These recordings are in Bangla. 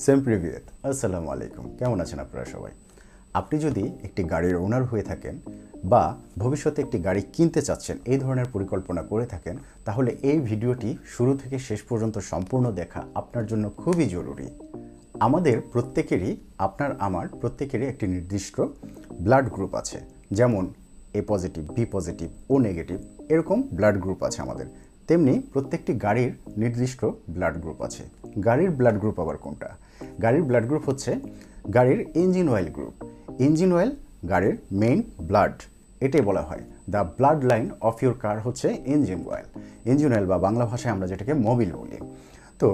সেম প্রিভিয়েত আসসালামু আলাইকুম। কেমন আছেন আপনারা সবাই? আপনি যদি একটি গাড়ির ওনার হয়ে থাকেন বা ভবিষ্যতে একটি গাড়ি কিনতে চাচ্ছেন, এই ধরনের পরিকল্পনা করে থাকেন, তাহলে এই ভিডিওটি শুরু থেকে শেষ পর্যন্ত সম্পূর্ণ দেখা আপনার জন্য খুবই জরুরি। আমাদের প্রত্যেকেরই, আপনার আমার প্রত্যেকেরই একটি নির্দিষ্ট ব্লাড গ্রুপ আছে, যেমন এ পজিটিভ, বি পজিটিভ, ও নেগেটিভ, এরকম ব্লাড গ্রুপ আছে আমাদের। তেমনি প্রত্যেকটি গাড়ির নির্দিষ্ট ব্লাড গ্রুপ আছে। গাড়ির ব্লাড গ্রুপ আবার কোনটা? গাড়ির ব্লাড গ্রুপ হচ্ছে গাড়ির engine oil group. Engine oil গাড়ির মেইন ব্লাড, এটাই বলা হয় the blood line of your কার হচ্ছে ইঞ্জিন অয়েল। ইঞ্জিন অয়েল বা বাংলা ভাষায় আমরা যেটাকে মোবিল বলি। তো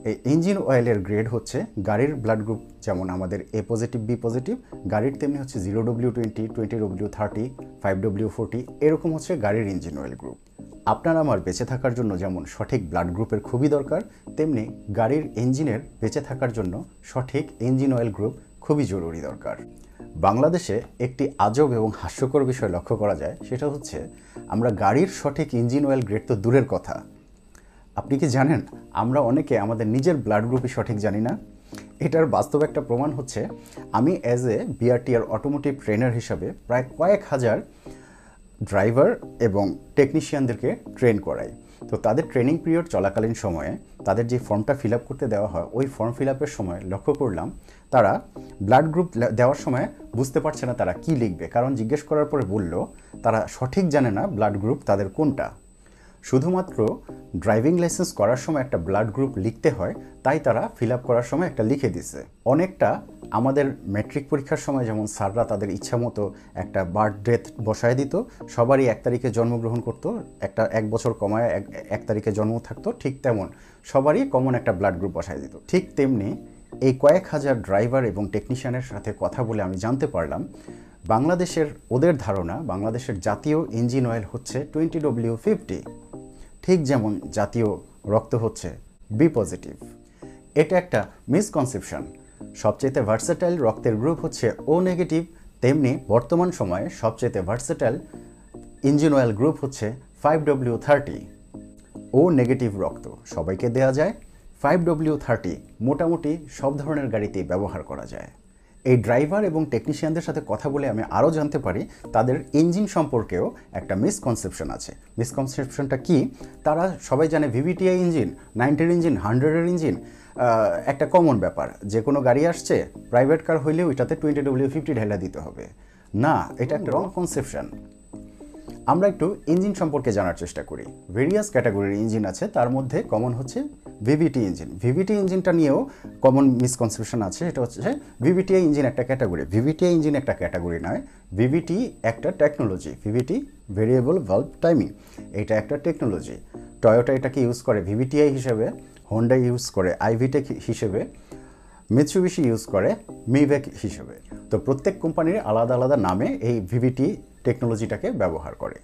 এই ইঞ্জিন অয়েলের গ্রেড হচ্ছে গাড়ির ব্লাড গ্রুপ, যেমন আমাদের এ পজিটিভ, বি পজিটিভ, গাড়ির তেমনি হচ্ছে 0W20, 20W30, 5W40, এরকম হচ্ছে গাড়ির ইঞ্জিন অয়েল গ্রুপ। আপনার আমার বেঁচে থাকার জন্য যেমন সঠিক ব্লাড গ্রুপের খুবই দরকার, তেমনি গাড়ির ইঞ্জিনের বেঁচে থাকার জন্য সঠিক ইঞ্জিন অয়েল গ্রুপ খুবই জরুরি দরকার। বাংলাদেশে একটি আজব এবং হাস্যকর বিষয় লক্ষ্য করা যায়, সেটা হচ্ছে আমরা গাড়ির সঠিক ইঞ্জিন অয়েল গ্রেড তো দূরের কথা, আপনি কি জানেন আমরা অনেকে আমাদের নিজের ব্লাড গ্রুপই সঠিক জানি না। এটার বাস্তব একটা প্রমাণ হচ্ছে, আমি as a BRTR automotive trainer হিসাবে প্রায় কয়েক হাজার ড্রাইভার এবং টেকনিশিয়ানদেরকে ট্রেন করাই। তো তাদের ট্রেনিং পিরিয়ড চলাকালীন সময়ে তাদের যে ফর্মটা ফিল আপ করতে দেওয়া হয়, ওই ফর্ম ফিল আপের সময় লক্ষ্য করলাম তারা ব্লাড গ্রুপ দেওয়ার সময় বুঝতে পারছে না তারা কি লিখবে, কারণ জিজ্ঞেস করার পরে বলল তারা সঠিক জানে না ব্লাড গ্রুপ তাদের কোনটা। শুধুমাত্র ড্রাইভিং লাইসেন্স করার সময় একটা ব্লাড গ্রুপ লিখতে হয়, তাই তারা ফিল আপ করার সময় একটা লিখে দিছে। অনেকটা আমাদের ম্যাট্রিক পরীক্ষার সময় যেমন স্যাররা তাদের ইচ্ছা মতো একটা বার্থ ডেট বসায় দিত, সবারই 1 তারিখে জন্মগ্রহণ করতো, একটা 1 বছর কমায় 1 তারিখে জন্ম থাকতো, ঠিক তেমন সবারই কমন একটা ব্লাড গ্রুপ বসায় দিত। ঠিক তেমনি এই কয়েক হাজার ড্রাইভার এবং টেকনিশিয়ানের সাথে কথা বলে আমি জানতে পারলাম বাংলাদেশের, ওদের ধারণা বাংলাদেশের জাতীয় ইঞ্জিন অয়েল হচ্ছে 20W50, ঠিক যেমন জাতীয় রক্ত হচ্ছে বি পজিটিভ। এটা একটা মিসকনসেপশন। সবচেয়ে ভার্সেটাইল রক্তের গ্রুপ হচ্ছে ও নেগেটিভ, তেমনি বর্তমান সময়ে সবচেয়ে ভার্সেটাইল ইঞ্জিন অয়েল গ্রুপ হচ্ছে 5W30। ও নেগেটিভ রক্ত সবাইকে দেয়া যায়, 5W30 মোটামুটি সব ধরনের গাড়িতেই ব্যবহার করা যায়। এই ড্রাইভার এবং টেকনিশিয়ানদের সাথে কথা বলে আমি আরও জানতে পারি তাদের ইঞ্জিন সম্পর্কেও একটা মিসকনসেপশন আছে। মিসকনসেপশনটা কি? তারা সবাই জানে ভিভিটিআই ইঞ্জিন, 90-এর ইঞ্জিন, 100-এর ইঞ্জিন একটা কমন ব্যাপার, যে কোনো গাড়ি আসছে প্রাইভেট কার হইলেও এটাতে 20W50 ঢেলা দিতে হবে। না, এটা একটা রং কনসেপশন। আমরা একটু ইঞ্জিন সম্পর্কে জানার চেষ্টা করি। ভেরিয়াস ক্যাটাগরির ইঞ্জিন আছে, তার মধ্যে কমন হচ্ছে ভিভিটি ইঞ্জিন। ভিভিটি ইঞ্জিনটা নিয়েও কমন মিসকনসেপশন আছে, সেটা হচ্ছে ভিভিটিআই ইঞ্জিন একটা ক্যাটাগরি। ভিভিটিআই ইঞ্জিন একটা ক্যাটাগরি নয়, ভিভিটি একটা technology. VVT variable valve timing, এটা একটা টেকনোলজি। টয়োটা এটাকে ইউজ করে ভিভিটিআই হিসেবে, হোন্ডা ইউজ করে আইভিটেক হিসেবে, মিৎসুবিশি ইউজ করে মিভেক হিসেবে। তো প্রত্যেক কোম্পানির আলাদা আলাদা নামে এই ভিভিটি টেকনোলজিটাকে ব্যবহার করে।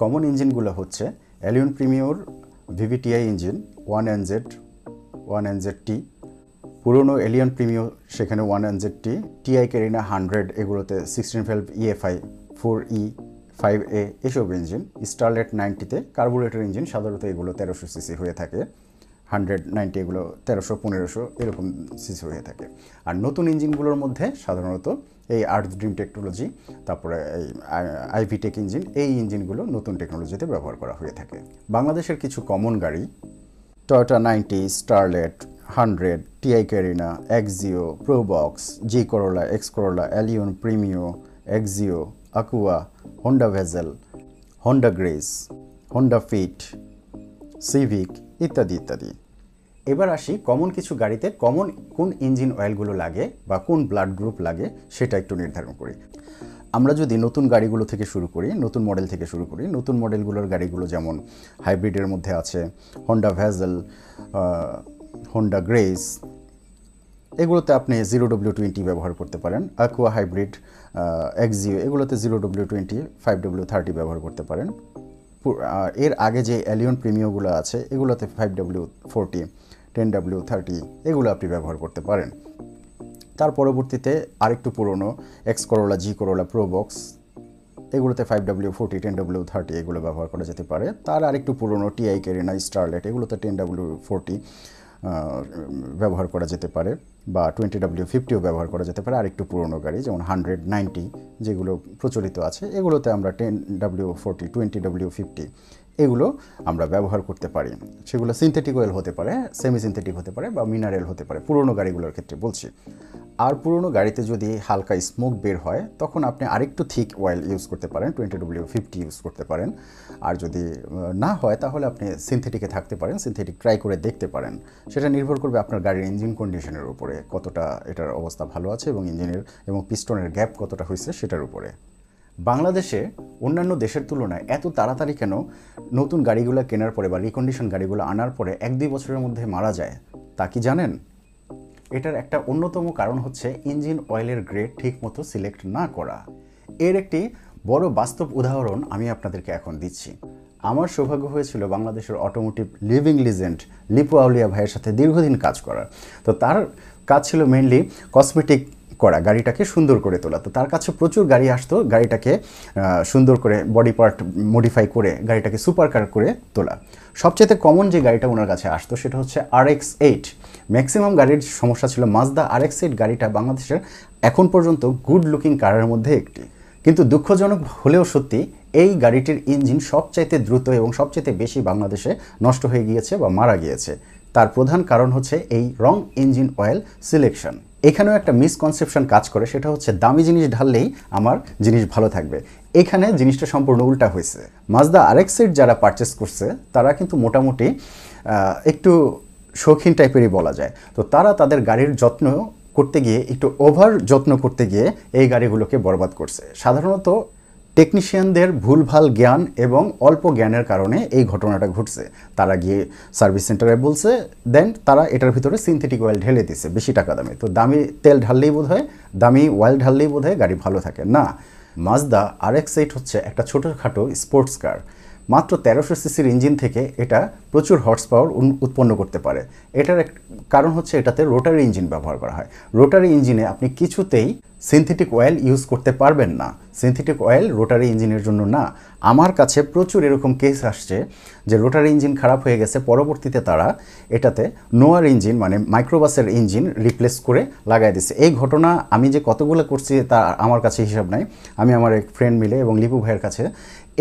কমন ইঞ্জিনগুলো হচ্ছে Allion premier VVTi engine 1NZ, 1NZT, পুরনো এলিয়ন প্রিমিয়র সেখানে 1NZT, টিআই ক্যারিনা 100, এগুলোতে 16 valve EFI 4E, 5A এসব ইঞ্জিন। স্টারলেট 90-তে কার্বোরেটর ইঞ্জিন, সাধারণত এগুলো 1300 সিসি হয়ে থাকে। 190 এগুলো 1300-1500 এরকম সিসি হয়ে থাকে। আর নতুন ইঞ্জিনগুলোর মধ্যে সাধারণত এই আর্থ ড্রিম টেকনোলজি, তারপরে এই আইভিটেক ইঞ্জিন, এই ইঞ্জিনগুলো নতুন টেকনোলজিতে ব্যবহার করা হয়ে থাকে। বাংলাদেশের কিছু কমন গাড়ি Toyota 90, Starlet 100, TI Carina, Axio, Probox, G Corolla, X Corolla, Allion Premio, Axio, Aqua, Honda Vezel, Honda Grace, Honda Fit, Civic ইত্যাদি ইত্যাদি। এবার আসি কমন কিছু গাড়িতে কমন কোন ইঞ্জিন অয়েলগুলো লাগে বা কোন ব্লাড গ্রুপ লাগে সেটা একটু নির্ধারণ করি। আমরা যদি নতুন গাড়িগুলো থেকে শুরু করি, নতুন মডেল থেকে শুরু করি, নতুন মডেলগুলোর গাড়িগুলো যেমন হাইব্রিডের মধ্যে আছে হোন্ডা ভেজেল, হোন্ডা গ্রেস, এগুলোতে আপনি 0W20 ব্যবহার করতে পারেন। আকুয়া হাইব্রিড, এক্সিও, এগুলোতে 0W20, 5W30 ব্যবহার করতে পারেন। এর আগে যে এলিয়ন প্রিমিওগুলো আছে এগুলোতে 5W40, 10W30 এগুলো আপনি ব্যবহার করতে পারেন। তার পরবর্তীতে আরেকটু পুরনো এক্স করোলা, জি করোলা, প্রোবক্স, এগুলোতে 5W40, 10W30 এগুলো ব্যবহার করা যেতে পারে। তার আরেকটু পুরনো টিআই ক্যারিনা, স্টারলেট, এগুলোতে 10W40, ব্যবহার করা যেতে পারে, বা 20W50ও ব্যবহার করা যেতে পারে। আরেকটু পুরনো গাড়ি যেমন 190 যেগুলো প্রচলিত আছে, এগুলোতে আমরা 10W40, 20W50 এগুলো আমরা ব্যবহার করতে পারি। সেগুলো সিনথেটিক অয়েল হতে পারে, সেমি সিনথেটিক হতে পারে, বা মিনারেল হতে পারে, পুরনো গাড়িগুলোর ক্ষেত্রে বলছি। আর পুরনো গাড়িতে যদি হালকা স্মোক বের হয় তখন আপনি আরেকটু থিক অয়েল ইউজ করতে পারেন, 20W50 ইউজ করতে পারেন। আর যদি না হয় তাহলে আপনি সিনথেটিকে থাকতে পারেন, সিনথেটিক ট্রাই করে দেখতে পারেন। সেটা নির্ভর করবে আপনার গাড়ির ইঞ্জিন কন্ডিশনের উপরে, কতটা এটার অবস্থা ভালো আছে এবং ইঞ্জিনের এবং পিস্টনের গ্যাপ কতটা হয়েছে সেটার উপরে। বাংলাদেশে অন্যান্য দেশের তুলনায় এত তাড়াতাড়ি কেন নতুন গাড়িগুলো কেনার পরে বা রিকন্ডিশন গাড়িগুলো আনার পরে 1-2 বছরের মধ্যে মারা যায় তা কি জানেন? এটার একটা অন্যতম কারণ হচ্ছে ইঞ্জিন অয়েলের গ্রেড ঠিকমতো সিলেক্ট না করা। এর একটি বড় বাস্তব উদাহরণ আমি আপনাদেরকে এখন দিচ্ছি। আমার সৌভাগ্য হয়েছিল বাংলাদেশের অটোমোটিভ লিভিং লিজেন্ড লিপু আউলিয়া ভাইয়ের সাথে দীর্ঘদিন কাজ করার। তো তার কাজ ছিল মেইনলি কসমেটিক করা, গাড়িটাকে সুন্দর করে তোলা। তো তার কাছে প্রচুর গাড়ি আসতো, গাড়িটাকে সুন্দর করে বডি পার্ট মডিফাই করে গাড়িটাকে সুপার কার করে তোলা। সবচেয়ে কমন যে গাড়িটা ওনার কাছে আসতো সেটা হচ্ছে RX-8। ম্যাক্সিমাম গাড়ির সমস্যা ছিল মাজদা RX-8 গাড়িটা বাংলাদেশের এখন পর্যন্ত গুড লুকিং কারের মধ্যে একটি। কিন্তু দুঃখজনক হলেও সত্যি, এই গাড়িটির ইঞ্জিন সবচাইতে দ্রুত এবং সবচাইতে বেশি বাংলাদেশে নষ্ট হয়ে গিয়েছে বা মারা গিয়েছে। তার প্রধান কারণ হচ্ছে এই রং ইঞ্জিন অয়েল সিলেকশন। এখানেও একটা মিসকনসেপশন কাজ করে, সেটা হচ্ছে দামি জিনিস ঢাললেই আমার জিনিস ভালো থাকবে। এখানে জিনিসটা সম্পূর্ণ উল্টা হয়েছে। মাজদা RX-8 যারা পারচেস করছে তারা কিন্তু মোটামুটি একটু শৌখিন টাইপেরই বলা যায়। তো তারা তাদের গাড়ির যত্ন করতে গিয়ে, একটু ওভার যত্ন করতে গিয়ে এই গাড়িগুলোকে বরবাদ করছে। সাধারণত টেকনিশিয়ানদের ভুলভাল জ্ঞান এবং অল্প জ্ঞানের কারণে এই ঘটনাটা ঘটছে। তারা গিয়ে সার্ভিস সেন্টারে বলছে, দেন তারা এটার ভিতরে সিনথেটিক অয়েল ঢেলে দিছে বেশি টাকা দামে। তো দামি তেল ঢাললেই বোধ হয়, দামি অয়েল ঢাললেই বোধ হয় গাড়ি ভালো থাকে না। মাজদা RX-8 হচ্ছে একটা ছোটোখাটো স্পোর্টস কার। মাত্র 1300 সিসির ইঞ্জিন থেকে এটা প্রচুর হর্স পাওয়ার উৎপন্ন করতে পারে। এটার কারণ হচ্ছে এটাতে রোটারি ইঞ্জিন ব্যবহার করা হয়। রোটারি ইঞ্জিনে আপনি কিছুতেই সিনথেটিক অয়েল ইউজ করতে পারবেন না। সিনথেটিক অয়েল রোটারি ইঞ্জিনের জন্য না। আমার কাছে প্রচুর এরকম কেস আসছে যে রোটারি ইঞ্জিন খারাপ হয়ে গেছে, পরবর্তীতে তারা এটাতে নোয়ার ইঞ্জিন মানে মাইক্রোবাসের ইঞ্জিন রিপ্লেস করে লাগাই দিচ্ছে। এই ঘটনা আমি যে কতগুলো করছি তা আমার কাছে হিসাব নাই। আমি আমার এক ফ্রেন্ড মিলে এবং লিপু ভাইয়ের কাছে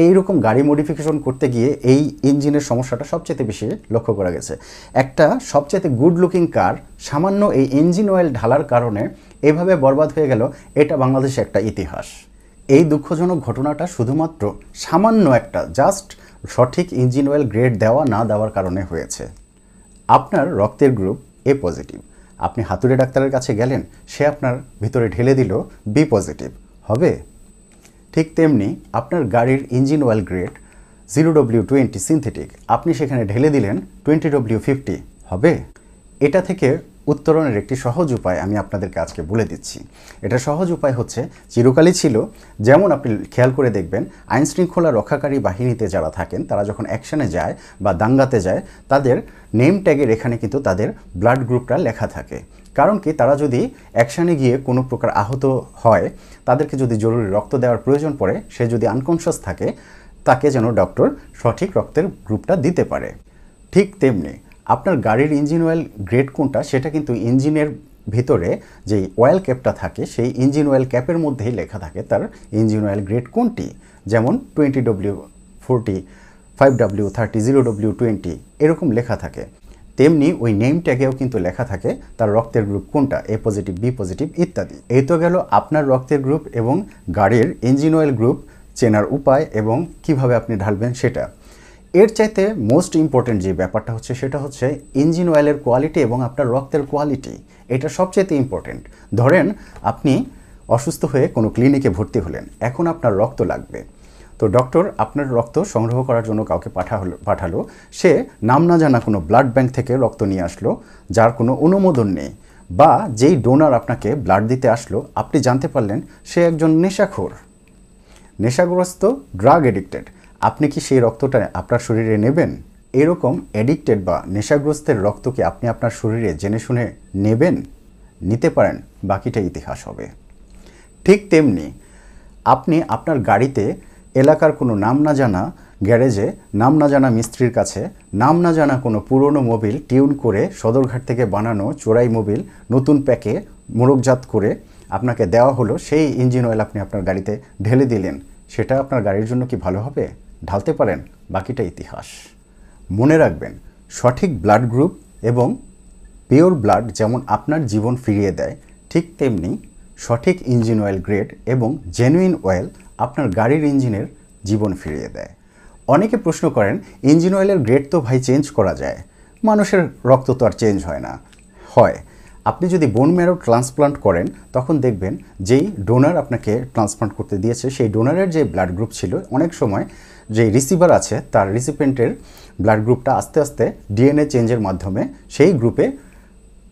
এইরকম গাড়ি মডিফিকেশন করতে গিয়ে এই ইঞ্জিনের সমস্যাটা সবচেয়ে বেশি লক্ষ্য করা গেছে। একটা সবচেয়ে গুড লুকিং কার সামান্য এই ইঞ্জিন অয়েল ঢালার কারণে এভাবে বরবাদ হয়ে গেল, এটা বাংলাদেশে একটা ইতিহাস। এই দুঃখজনক ঘটনাটা শুধুমাত্র সামান্য একটা জাস্ট সঠিক ইঞ্জিন অয়েল গ্রেড দেওয়া না দেওয়ার কারণে হয়েছে। আপনার রক্তের গ্রুপ A পজিটিভ, আপনি হাতুড়ে ডাক্তারের কাছে গেলেন, সে আপনার ভিতরে ঢেলে দিল B পজিটিভ, হবে? ঠিক তেমনি আপনার গাড়ির engine oil grade 0W20 synthetic, আপনি সেখানে ঢেলে দিলেন 20W50, হবে? এটা থেকে উত্তরণের একটি সহজ উপায় আমি আপনাদেরকে আজকে বলে দিচ্ছি। এটা সহজ উপায় হচ্ছে, চিরকালই ছিল, যেমন আপনি খেয়াল করে দেখবেন আইনশৃঙ্খলা রক্ষাকারী বাহিনীতে যারা থাকেন তারা যখন অ্যাকশনে যায় বা দাঙ্গাতে যায়, তাদের নেম ট্যাগের এখানে কিন্তু তাদের ব্লাড গ্রুপটা লেখা থাকে। কারণ কি, তারা যদি অ্যাকশানে গিয়ে কোনো প্রকার আহত হয়, তাদেরকে যদি জরুরি রক্ত দেওয়ার প্রয়োজন পড়ে, সে যদি আনকনশাস থাকে, তাকে যেন ডক্টর সঠিক রক্তের গ্রুপটা দিতে পারে। ঠিক তেমনি আপনার গাড়ির ইঞ্জিন অয়েল গ্রেড কোনটা সেটা কিন্তু ইঞ্জিনের ভিতরে যেই অয়েল ক্যাপটা থাকে সেই ইঞ্জিন অয়েল ক্যাপের মধ্যেই লেখা থাকে তার ইঞ্জিন অয়েল গ্রেড কোনটি। যেমন 20W40, 5W30, 0W20 এরকম লেখা থাকে। তেমনি ওই নেম ট্যাগেও কিন্তু লেখা থাকে তার রক্তের গ্রুপ কোনটা, A পজিটিভ, B পজিটিভ ইত্যাদি। এই তো গেল আপনার রক্তের গ্রুপ এবং গাড়ির ইঞ্জিন অয়েল গ্রুপ চেনার উপায় এবং কিভাবে আপনি ঢালবেন সেটা। এর চাইতে মোস্ট ইম্পর্টেন্ট যে ব্যাপারটা হচ্ছে সেটা হচ্ছে ইঞ্জিন অয়েলের কোয়ালিটি এবং আপনার রক্তের কোয়ালিটি। এটা সবচেয়ে ইম্পর্টেন্ট। ধরেন আপনি অসুস্থ হয়ে কোনো ক্লিনিকে ভর্তি হলেন, এখন আপনার রক্ত লাগবে। তো ডক্টর আপনার রক্ত সংগ্রহ করার জন্য কাউকে পাঠালো, সে নাম না জানা কোনো ব্লাড ব্যাংক থেকে রক্ত নিয়ে আসলো যার কোনো অনুমোদন নেই, বা যেই ডোনার আপনাকে ব্লাড দিতে আসলো আপনি জানতে পারলেন সে একজন নেশাখোর, নেশাগ্রস্ত, ড্রাগ এডিক্টেড। আপনি কি সেই রক্তটা আপনার শরীরে নেবেন? এরকম এডিক্টেড বা নেশাগ্রস্তের রক্ত কি আপনি আপনার শরীরে জেনে শুনে নেবেন? নিতে পারেন, বাকিটা ইতিহাস হবে। ঠিক তেমনি আপনি আপনার গাড়িতে এলাকার কোনো নাম না জানা গ্যারেজে নাম না জানা মিস্ত্রির কাছে নাম না জানা কোনো পুরনো মোবিল টিউন করে সদরঘাট থেকে বানানো চোরাই মোবিল নতুন প্যাকে মোড়কজাত করে আপনাকে দেওয়া হলো, সেই ইঞ্জিন অয়েল আপনি আপনার গাড়িতে ঢেলে দিলেন, সেটা আপনার গাড়ির জন্য কি ভালো হবে? ঢালতে পারেন? বাকিটা ইতিহাস। মনে রাখবেন, সঠিক ব্লাড গ্রুপ এবং পিওর ব্লাড যেমন আপনার জীবন ফিরিয়ে দেয়, ঠিক তেমনি সঠিক ইঞ্জিন অয়েল গ্রেড এবং জেনুইন অয়েল আপনার গাড়ির ইঞ্জিনের জীবন ফিরিয়ে দেয়। অনেকে প্রশ্ন করেন, ইঞ্জিন অয়েলের গ্রেড তো ভাই চেঞ্জ করা যায়, মানুষের রক্ত তো আর চেঞ্জ হয় না। হয়, আপনি যদি বোন ম্যারো ট্রান্সপ্লান্ট করেন তখন দেখবেন যেই ডোনার আপনাকে ট্রান্সপ্লান্ট করতে দিয়েছে সেই ডোনারের যে ব্লাড গ্রুপ ছিল, অনেক সময় যে রিসিভার আছে তার রিসিপেন্টের ব্লাড গ্রুপটা আস্তে আস্তে ডিএনএ চেঞ্জের মাধ্যমে সেই গ্রুপে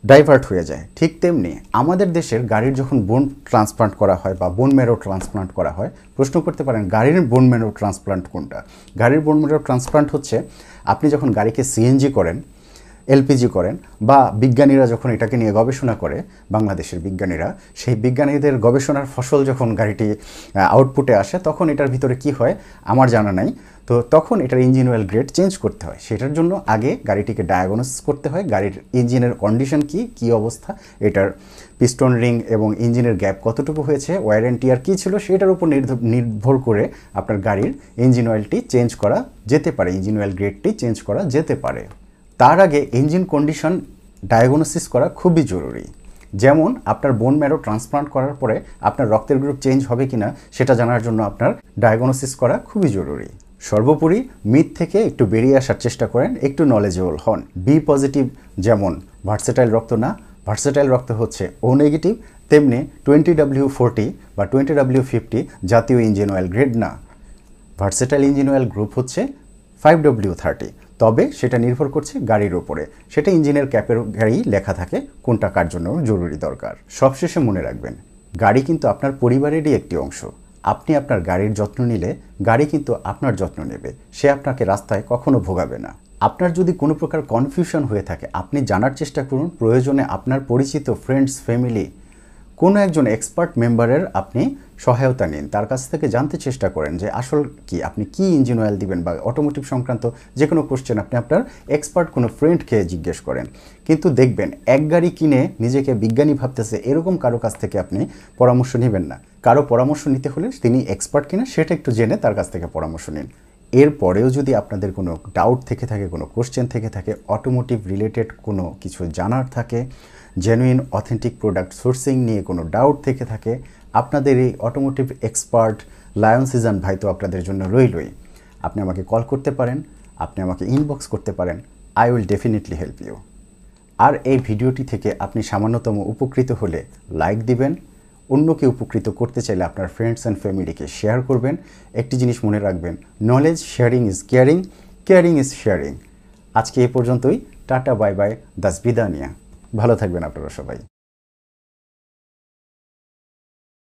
ডাইভার্ট হয়ে যায়। ঠিক তেমনি আমাদের দেশের গাড়ির যখন বোন ট্রান্সপ্লান্ট করা হয় বা বোন ম্যারো ট্রান্সপ্লান্ট করা হয়, প্রশ্ন করতে পারেন গাড়ির বোন ম্যারো ট্রান্সপ্লান্ট কোনটা? গাড়ির বোন ম্যারো ট্রান্সপ্লান্ট হচ্ছে আপনি যখন গাড়িকে সিএনজি করেন, এলপিজি করেন, বা বিজ্ঞানীরা যখন এটাকে নিয়ে গবেষণা করে, বাংলাদেশের বিজ্ঞানীরা, সেই বিজ্ঞানীদের গবেষণার ফসল যখন গাড়িটি আউটপুটে আসে তখন এটার ভিতরে কি হয় আমার জানা নাই। তো তখন এটার ইঞ্জিন অয়েল গ্রেড চেঞ্জ করতে হয়। সেটার জন্য আগে গাড়িটিকে ডায়াগনোসিস করতে হয়, গাড়ির ইঞ্জিনের কন্ডিশন কী অবস্থা, এটার পিস্টন রিং এবং ইঞ্জিনের গ্যাপ কতটুকু হয়েছে, ওয়ার অ্যান্ড টিয়ার কী ছিল, সেটার উপর নির্ভর করে আপনার গাড়ির ইঞ্জিন অয়েলটি চেঞ্জ করা যেতে পারে, ইঞ্জিন অয়েল গ্রেডটি চেঞ্জ করা যেতে পারে। তার আগে ইঞ্জিন কন্ডিশন ডায়াগনোসিস করা খুবই জরুরি। যেমন আপনার বোন ম্যারো ট্রান্সপ্লান্ট করার পরে আপনার রক্তের গ্রুপ চেঞ্জ হবে কিনা সেটা জানার জন্য আপনার ডায়াগনোসিস করা খুবই জরুরি। সর্বোপরি মিথ থেকে একটু বেরিয়ে আসার চেষ্টা করেন, একটু নলেজেবল হন। বি পজিটিভ যেমন ভার্সেটাইল রক্ত না, ভার্সেটাইল রক্ত হচ্ছে ও নেগেটিভ, তেমনি 20W40 বা 20W50 জাতীয় ইঞ্জিন অয়েল গ্রেড না। ভার্সেটাইল ইঞ্জিন অয়েল গ্রুপ হচ্ছে 5W30, তবে সেটা নির্ভর করছে গাড়ির ওপরে, সেটা ইঞ্জিনের ক্যাপের গাড়ি লেখা থাকে কোনটা কার জন্য জরুরি দরকার। সবশেষে মনে রাখবেন, গাড়ি কিন্তু আপনার পরিবারেরই একটি অংশ। আপনি আপনার গাড়ির যত্ন নিলে গাড়ি কিন্তু আপনার যত্ন নেবে, সে আপনাকে রাস্তায় কখনো ভোগাবে না। আপনার যদি কোনো প্রকার কনফিউশন হয়ে থাকে আপনি জানার চেষ্টা করুন, প্রয়োজনে আপনার পরিচিত ফ্রেন্ডস, ফ্যামিলি, কোনো একজন এক্সপার্ট মেম্বারের আপনি সহায়তা নিন, তার কাছ থেকে জানতে চেষ্টা করেন যে আসল কি, আপনি কি ইঞ্জিন অয়েল দিবেন, বা অটোমোটিভ সংক্রান্ত যে কোনো কোশ্চেন আপনি আপনার এক্সপার্ট কোনো ফ্রেন্ডকে জিজ্ঞেস করেন। কিন্তু দেখবেন এক গাড়ি কিনে নিজেকে বিজ্ঞানী ভাবতেছে এরকম কারো কাছ থেকে আপনি পরামর্শ নেবেন না। কারো পরামর্শ নিতে হলে তিনি এক্সপার্ট কিনা সেটা একটু জেনে তার কাছ থেকে পরামর্শ নিন। এরপরেও যদি আপনাদের কোনো ডাউট থেকে থাকে, কোনো কোশ্চেন থেকে থাকে, অটোমোটিভ রিলেটেড কোনো কিছু জানার থাকে, জেনুইন অথেন্টিক প্রোডাক্ট সোর্সিং নিয়ে কোনো ডাউট থেকে থাকে, আপনাদের এই অটোমোটিভ এক্সপার্ট লায়ন সিজন ভাই তো আপনাদের জন্য রইলই। আপনি আমাকে কল করতে পারেন, আপনি আমাকে ইনবক্স করতে পারেন, I will definitely help you. আর এই ভিডিওটি থেকে আপনি সামান্যতম উপকৃত হলে লাইক দিবেন, অন্যকে উপকৃত করতে চাইলে আপনার ফ্রেন্ডস অ্যান্ড ফ্যামিলিকে শেয়ার করবেন। একটি জিনিস মনে রাখবেন, knowledge sharing is caring, caring is sharing. আজকে এ পর্যন্তই, টাটা বাই বাই, দাস বিদানিয়া। ভালো থাকবেন আপনারা সবাই।